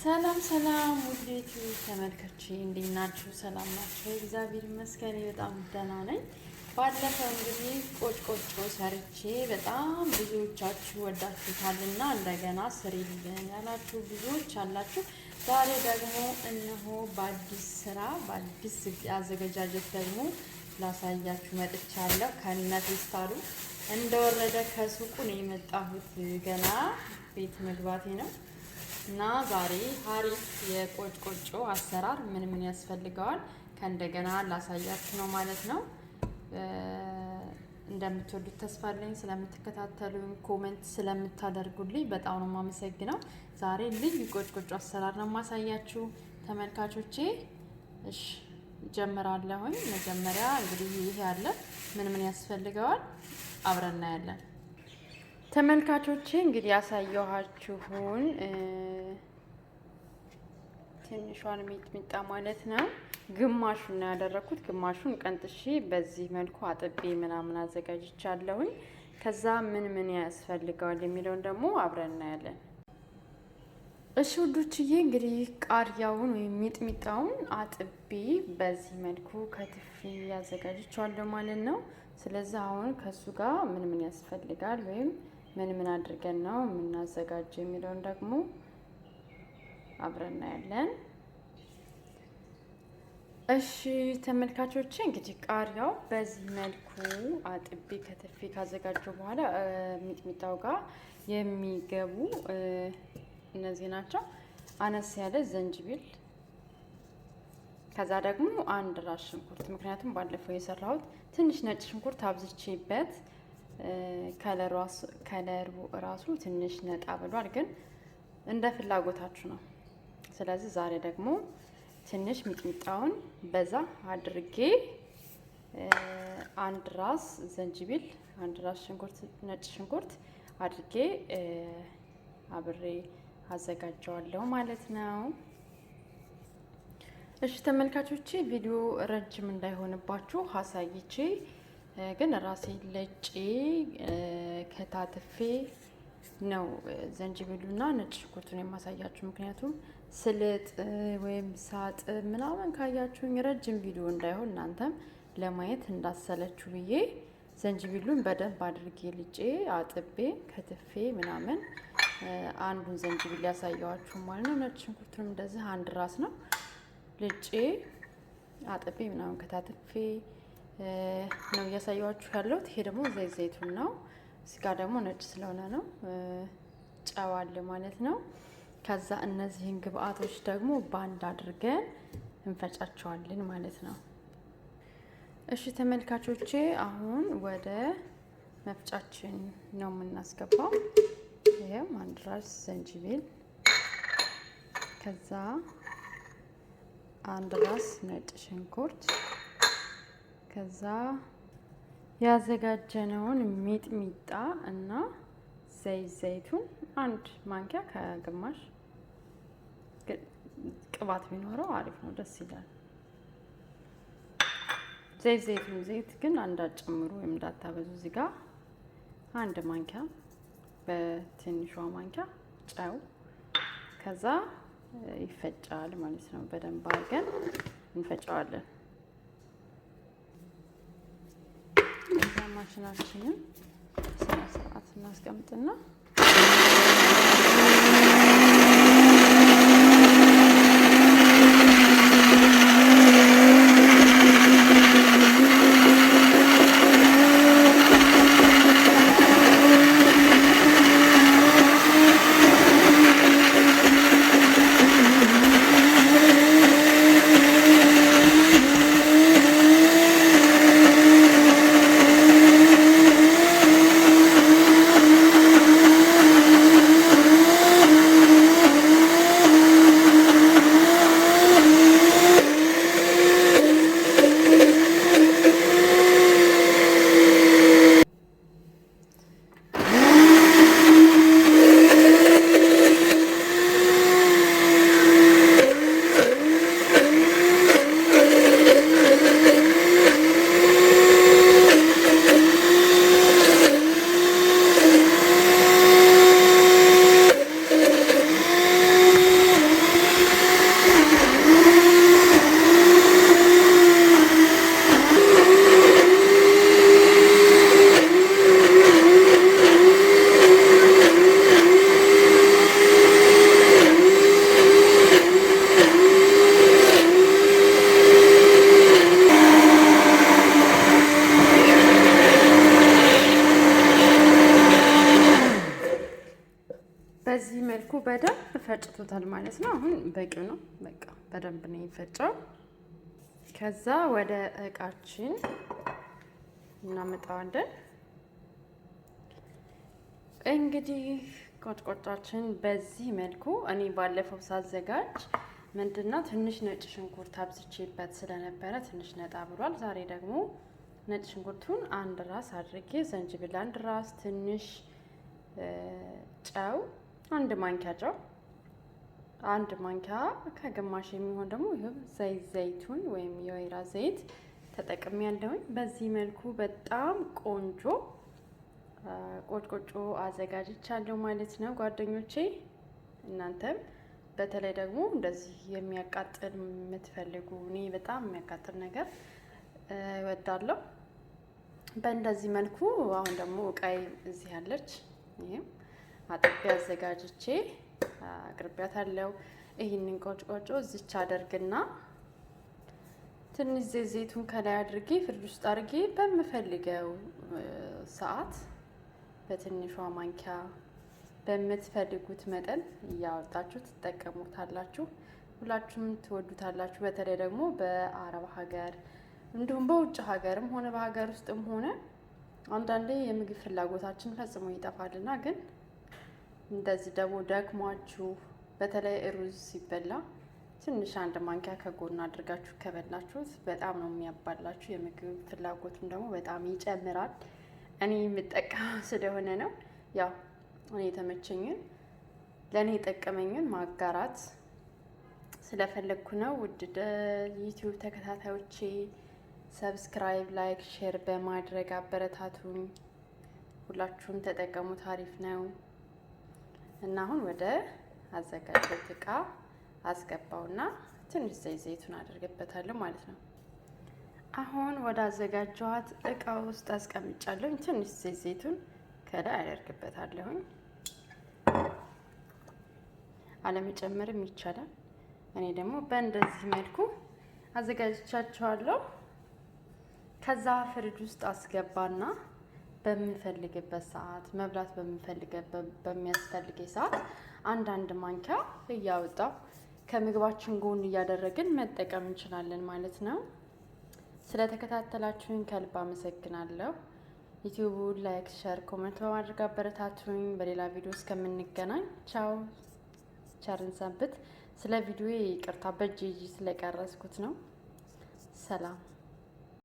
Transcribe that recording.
ሰላም ሰላም ውዴቱ ተመልካቾቼ እንዴት ናችሁ? ሰላም ናችሁ? እግዚአብሔር ይመስገን በጣም ደህና ነኝ። ባለፈው እንግዲህ ቆጭቆጮ ሰርቼ በጣም ብዙዎቻችሁ ወዳችሁታልና እንደገና ስሪልን ያላችሁ ብዙዎች አላችሁ። ዛሬ ደግሞ እነሆ በአዲስ ስራ በአዲስ አዘገጃጀት ደግሞ ላሳያችሁ መጥቻለሁ። ከነ ፌስታሉ እንደወረደ ከሱቁ ነው የመጣሁት። ገና ቤት መግባቴ ነው። እና ዛሬ ሀሪፍ የቆጭቆጮ አሰራር ምን ምን ያስፈልገዋል ከእንደገና ላሳያችሁ ነው ማለት ነው። እንደምትወዱት ተስፋ አለኝ። ስለምትከታተሉኝ ኮሜንት ስለምታደርጉልኝ በጣም ነው የማመሰግነው። ዛሬ ልዩ ቆጭቆጮ አሰራር ነው የማሳያችሁ ተመልካቾቼ። እሺ ጀምራለሁኝ። መጀመሪያ እንግዲህ ይሄ ያለ ምን ምን ያስፈልገዋል አብረን እናያለን። ተመልካቾቼ እንግዲህ ያሳየኋችሁን ትንሿን ሚጥሚጣ ማለት ነው ግማሹን ነው ያደረኩት። ግማሹን ቀንጥሼ በዚህ መልኩ አጥቤ ምናምን አዘጋጅቻለሁኝ። ከዛ ምን ምን ያስፈልገዋል የሚለውን ደግሞ አብረን እናያለን። እሺ ውዶችዬ እንግዲህ ቃሪያውን ወይም ሚጥሚጣውን አጥቤ በዚህ መልኩ ከትፌ ያዘጋጅቻለሁ ማለት ነው። ስለዚህ አሁን ከሱ ጋር ምን ምን ያስፈልጋል ወይም ምን ምን አድርገን ነው የምናዘጋጀው የሚለውን ደግሞ አብረን እናያለን። እሺ ተመልካቾቼ እንግዲህ ቃሪያው በዚህ መልኩ አጥቤ ከትፌ ካዘጋጀው በኋላ ሚጥሚጣው ጋር የሚገቡ እነዚህ ናቸው። አነስ ያለ ዝንጅብል፣ ከዛ ደግሞ አንድ ራስ ሽንኩርት። ምክንያቱም ባለፈው የሰራሁት ትንሽ ነጭ ሽንኩርት አብዝቼበት ከለሩ ራሱ ትንሽ ነጣ ብሏል፣ ግን እንደ ፍላጎታችሁ ነው። ስለዚህ ዛሬ ደግሞ ትንሽ ሚጥሚጣውን በዛ አድርጌ አንድ ራስ ዝንጅብል፣ አንድ ራስ ሽንኩርት፣ ነጭ ሽንኩርት አድርጌ አብሬ አዘጋጀዋለሁ ማለት ነው። እሺ ተመልካቾቼ ቪዲዮ ረጅም እንዳይሆንባችሁ አሳይቼ ግን ራሴ ለጬ ከታትፌ ነው ዝንጅብሉና ነጭ ሽንኩርቱን የማሳያችሁ። ምክንያቱም ስልጥ ወይም ሳጥ ምናምን ካያችሁኝ ረጅም ቪዲዮ እንዳይሆን እናንተም ለማየት እንዳሰለችሁ ብዬ ዝንጅብሉን በደንብ አድርጌ ልጬ አጥቤ ከትፌ ምናምን አንዱን ዝንጅብል ያሳየዋችሁ ማለት ነው። ነጭ ሽንኩርቱንም እንደዚህ አንድ ራስ ነው ልጬ አጥቤ ምናምን ከታትፌ ነው እያሳየዋችሁ ያለሁት። ይሄ ደግሞ ዘይቱን ነው። እዚህ ጋር ደግሞ ነጭ ስለሆነ ነው ጨው አለ ማለት ነው። ከዛ እነዚህን ግብአቶች ደግሞ ባንድ አድርገን እንፈጫቸዋለን ማለት ነው። እሺ ተመልካቾቼ አሁን ወደ መፍጫችን ነው የምናስገባው። ይሄም አንድ ራስ ዝንጅብል፣ ከዛ አንድ ራስ ነጭ ሽንኩርት፣ ከዛ ያዘጋጀነውን ሚጥሚጣ እና ዘይቱን አንድ ማንኪያ ከግማሽ። ቅባት ቢኖረው አሪፍ ነው፣ ደስ ይላል። ዘይት ግን እንዳትጨምሩ ወይም እንዳታበዙ። እዚህ ጋር አንድ ማንኪያ በትንሿ ማንኪያ ጨው፣ ከዛ ይፈጫል ማለት ነው። በደንብ አድርገን እንፈጫዋለን። ማሽናችንን ስነ ስርዓት እናስቀምጥና ፈጭቶታል ማለት ነው። አሁን በቂው ነው። በቃ በደንብ ነው የፈጨው። ከዛ ወደ እቃችን እናመጣዋለን። እንግዲህ ቆጭቆጫችን በዚህ መልኩ እኔ ባለፈው ሳዘጋጅ ምንድነው ትንሽ ነጭ ሽንኩርት አብዝቼበት ስለነበረ ትንሽ ነጣ ብሏል። ዛሬ ደግሞ ነጭ ሽንኩርቱን አንድ ራስ አድርጌ፣ ዝንጅብል አንድ ራስ፣ ትንሽ ጨው አንድ ማንኪያ ጨው፣ አንድ ማንኪያ ከግማሽ የሚሆን ደግሞ ዘይቱን ወይም የወይራ ዘይት ተጠቅሜ ያለሁኝ። በዚህ መልኩ በጣም ቆንጆ ቆጭቆጮ አዘጋጅቻለሁ ማለት ነው ጓደኞቼ። እናንተም በተለይ ደግሞ እንደዚህ የሚያቃጥል የምትፈልጉ፣ እኔ በጣም የሚያቃጥል ነገር እወዳለሁ። በእንደዚህ መልኩ አሁን ደግሞ እቃይ እዚህ ያለች፣ ይሄም አጥቤ አዘጋጅቼ አቅርቢያታለሁ። ይህንን ቆጭቆጮ እዚች አደርግና ትንሽ ዘይቱን ከላይ አድርጌ ፍሪጅ ውስጥ አድርጌ በምፈልገው ሰዓት በትንሿ ማንኪያ በምትፈልጉት መጠን እያወጣችሁ ትጠቀሙታላችሁ። ሁላችሁም ትወዱታላችሁ። በተለይ ደግሞ በአረብ ሀገር እንዲሁም በውጭ ሀገርም ሆነ በሀገር ውስጥም ሆነ አንዳንዴ የምግብ ፍላጎታችን ፈጽሞ ይጠፋልና፣ ግን እንደዚህ ደግሞ ደክሟችሁ በተለይ ሩዝ ሲበላ ትንሽ አንድ ማንኪያ ከጎን አድርጋችሁ ከበላችሁት በጣም ነው የሚያባላችሁ። የምግብ ፍላጎቱም ደግሞ በጣም ይጨምራል። እኔ የምጠቀመው ስለሆነ ነው። ያው እኔ የተመቸኝን ለእኔ የጠቀመኝን ማጋራት ስለፈለግኩ ነው። ውድ ዩቲዩብ ተከታታዮቼ ሰብስክራይብ፣ ላይክ፣ ሼር በማድረግ አበረታቱኝ። ሁላችሁም ተጠቀሙት፣ አሪፍ ነው እና አሁን ወደ አዘጋጀት እቃ አስገባውና ትንሽ ዘይቱን አደርግበታለሁ ማለት ነው። አሁን ወደ አዘጋጀኋት እቃ ውስጥ አስቀምጫለሁኝ። ትንሽ ዘይቱን ከላይ አደርግበታለሁኝ። አለመጨመርም ይቻላል። እኔ ደግሞ በእንደዚህ መልኩ አዘጋጅቻቸዋለሁ። ከዛ ፍሪጅ ውስጥ አስገባና በምፈልግበት ሰዓት መብላት በሚያስፈልገኝ ሰዓት አንዳንድ ማንኪያ እያወጣው ከምግባችን ጎን እያደረግን መጠቀም እንችላለን ማለት ነው። ስለተከታተላችሁኝ ከልብ አመሰግናለሁ። ዩቲዩቡን ላይክ፣ ሸር፣ ኮሜንት በማድረግ አበረታቱኝ። በሌላ ቪዲዮ እስከምንገናኝ ቻው፣ ቸርን ሰንብት። ስለ ቪዲዮ ይቅርታ፣ በእጅ ስለቀረጽኩት ነው። ሰላም።